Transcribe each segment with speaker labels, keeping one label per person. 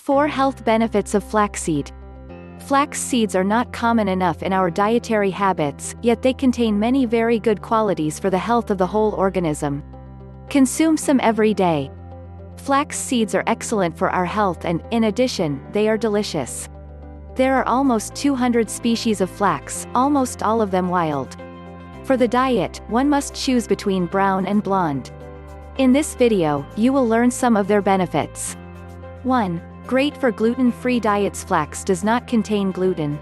Speaker 1: 4 health benefits of flaxseed. Flax seeds are not common enough in our dietary habits, yet they contain many very good qualities for the health of the whole organism. Consume some every day. Flax seeds are excellent for our health and, in addition, they are delicious. There are almost 200 species of flax, almost all of them wild. For the diet, one must choose between brown and blonde. In this video, you will learn some of their benefits. 1. Great for gluten-free diets. Flax does not contain gluten.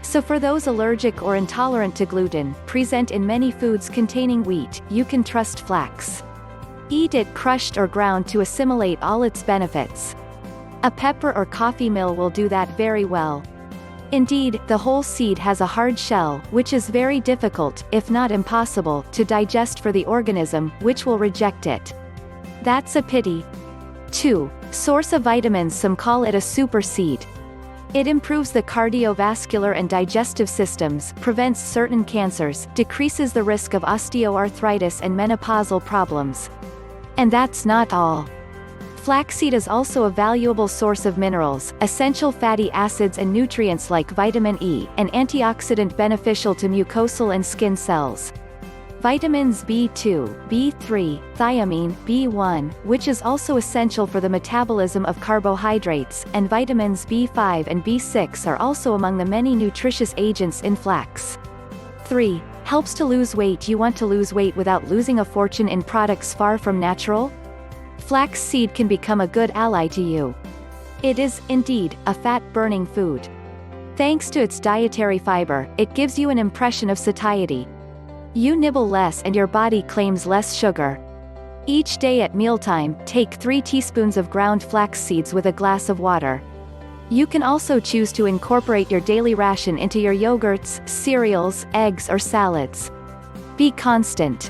Speaker 1: So for those allergic or intolerant to gluten, present in many foods containing wheat, you can trust flax. Eat it crushed or ground to assimilate all its benefits. A pepper or coffee mill will do that very well. Indeed, the whole seed has a hard shell, which is very difficult, if not impossible, to digest for the organism, which will reject it. That's a pity. 2. Source of vitamins. Some call it a super seed. It improves the cardiovascular and digestive systems, prevents certain cancers, decreases the risk of osteoarthritis and menopausal problems. And that's not all. Flaxseed is also a valuable source of minerals, essential fatty acids and nutrients like vitamin E, an antioxidant beneficial to mucosal and skin cells. Vitamins B2, B3, thiamine, B1, which is also essential for the metabolism of carbohydrates, and vitamins B5 and B6 are also among the many nutritious agents in flax. 3. Helps to lose weight. You want to lose weight without losing a fortune in products far from natural? Flax seed can become a good ally to you. It is, indeed, a fat-burning food. Thanks to its dietary fiber, it gives you an impression of satiety. You nibble less and your body claims less sugar. Each day at mealtime, take 3 teaspoons of ground flax seeds with a glass of water. You can also choose to incorporate your daily ration into your yogurts, cereals, eggs or salads. Be constant.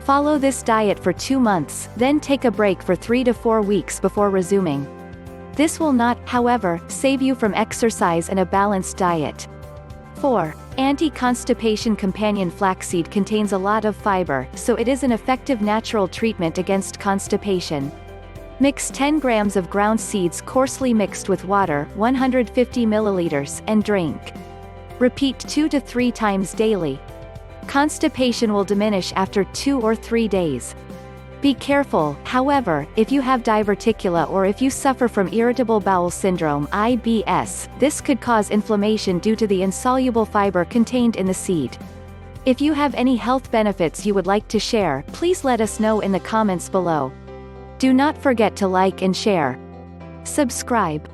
Speaker 1: Follow this diet for 2 months, then take a break for 3 to 4 weeks before resuming. This will not, however, save you from exercise and a balanced diet. 4. Anti-constipation. Companion flaxseed contains a lot of fiber, so it is an effective natural treatment against constipation. Mix 10 grams of ground seeds coarsely mixed with water, 150 milliliters, and drink. Repeat 2 to 3 times daily. Constipation will diminish after 2 or 3 days. Be careful, however, if you have diverticula or if you suffer from irritable bowel syndrome (IBS), this could cause inflammation due to the insoluble fiber contained in the seed. If you have any health benefits you would like to share, please let us know in the comments below. Do not forget to like and share. Subscribe.